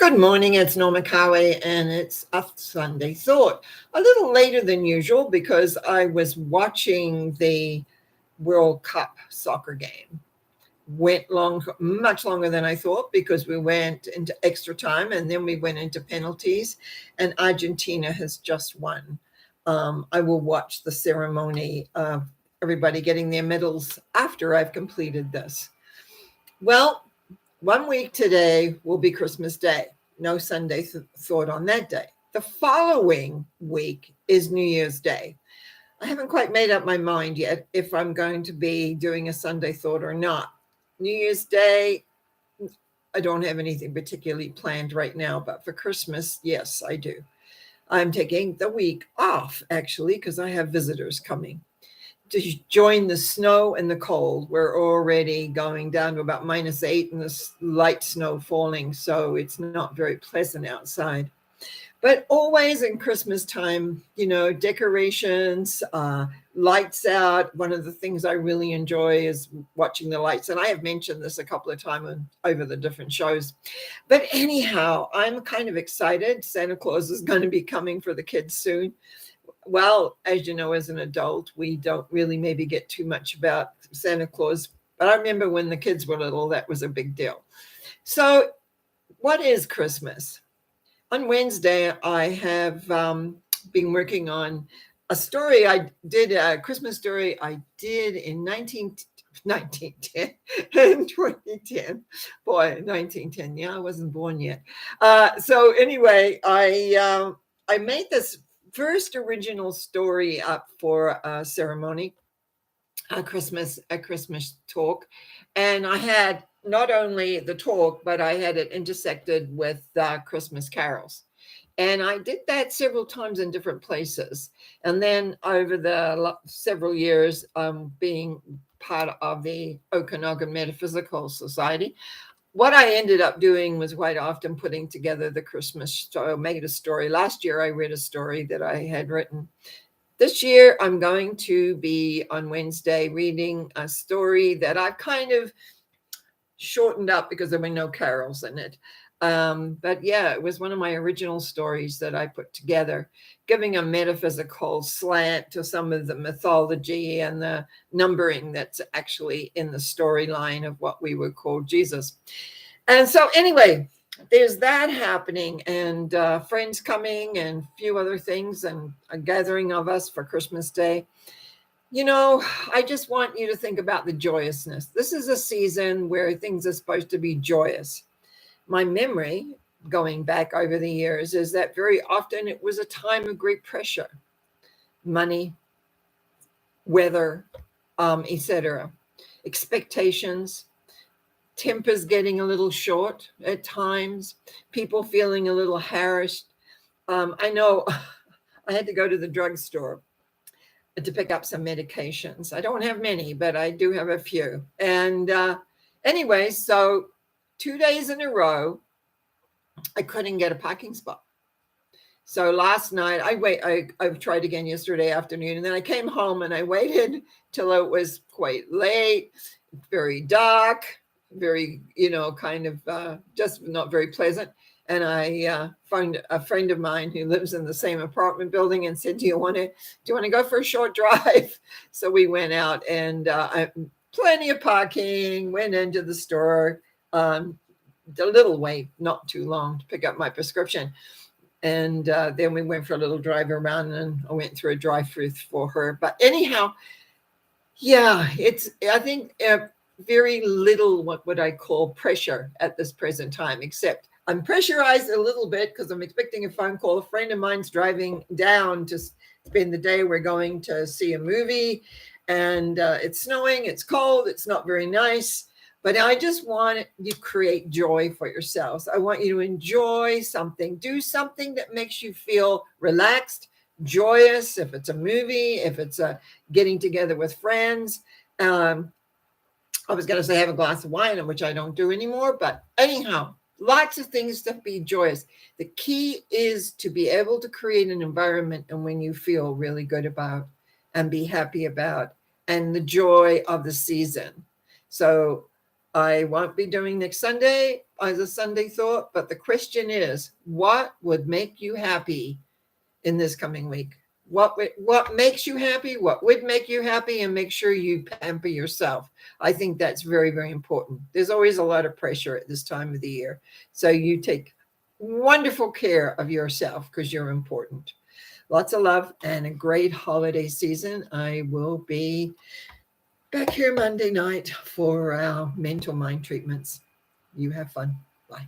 Good morning, it's Norma Cowie, and it's a Sunday Thought. A little later than usual because I was watching the World Cup soccer game. Went long, much longer than I thought because we went into extra time and then we went into penalties, and Argentina has just won. I will watch the ceremony of everybody getting their medals after I've completed this. Well, 1 week today will be Christmas Day. No Sunday thought on that day. The following week is New Year's Day. I haven't quite made up my mind yet if I'm going to be doing a Sunday thought or not. New Year's Day, I don't have anything particularly planned right now, but for Christmas, yes, I do. I'm taking the week off, actually, because I have visitors coming to join the snow and the cold. We're already going down to about -8 and the light snow falling, so it's not very pleasant outside. But always in Christmas time, decorations, lights out. One of the things I really enjoy is watching the lights. And I have mentioned this a couple of times over the different shows. But anyhow, I'm kind of excited. Santa Claus is going to be coming for the kids soon. Well, as you know, as an adult, we don't really maybe get too much about Santa Claus. But I remember when the kids were little, that was a big deal. So what is Christmas? On Wednesday, I have been working on a story I did, a Christmas story I did in 1910 and 2010. Boy, 1910. Yeah, I wasn't born yet. So anyway, I made this first original story up for a ceremony, a Christmas talk, and I had not only the talk, but I had it intersected with Christmas carols. And I did that several times in different places. And then over the several years, being part of the Okanagan Metaphysical Society, what I ended up doing was quite often putting together the Christmas story, made a story. Last year, I read a story that I had written. This year, I'm going to be on Wednesday reading a story that I've kind of shortened up because there were no carols in it. But yeah, it was one of my original stories that I put together, giving a metaphysical slant to some of the mythology and the numbering that's actually in the storyline of what we would call Jesus. And so anyway, there's that happening, and friends coming and a few other things, and a gathering of us for Christmas Day. I just want you to think about the joyousness. This is a season where things are supposed to be joyous. My memory, going back over the years, is that very often it was a time of great pressure. Money, weather, etc. Expectations, tempers getting a little short at times, people feeling a little harassed. I know I had to go to the drugstore to pick up some medications. I don't have many, but I do have a few. And anyway, so 2 days in a row, I couldn't get a parking spot. So last night, I tried again yesterday afternoon, and then I came home and I waited till it was quite late, very dark, very, kind of just not very pleasant. And I found a friend of mine who lives in the same apartment building and said, do you want to go for a short drive? So we went out, and plenty of parking, went into the store, a little way, not too long, to pick up my prescription. And then we went for a little drive around, and I went through a drive-through for her. But anyhow, yeah, I think very little, what would I call, pressure at this present time, except I'm pressurized a little bit because I'm expecting a phone call. A friend of mine's driving down to spend the day. We're going to see a movie, and it's snowing, it's cold, it's not very nice. But I just want you to create joy for yourselves. I want you to enjoy something. Do something that makes you feel relaxed, joyous. If it's a movie, if it's getting together with friends. I was going to say have a glass of wine, which I don't do anymore. But anyhow, lots of things to be joyous. The key is to be able to create an environment and when you feel really good about and be happy about, and the joy of the season. So I won't be doing next Sunday. as a Sunday thought, but the question is, what would make you happy in this coming week? What makes you happy? What would make you happy? And make sure you pamper yourself. I think that's very, very important. There's always a lot of pressure at this time of the year. So you take wonderful care of yourself because you're important. Lots of love and a great holiday season. I will be back here Monday night for our mental mind treatments. You have fun. Bye.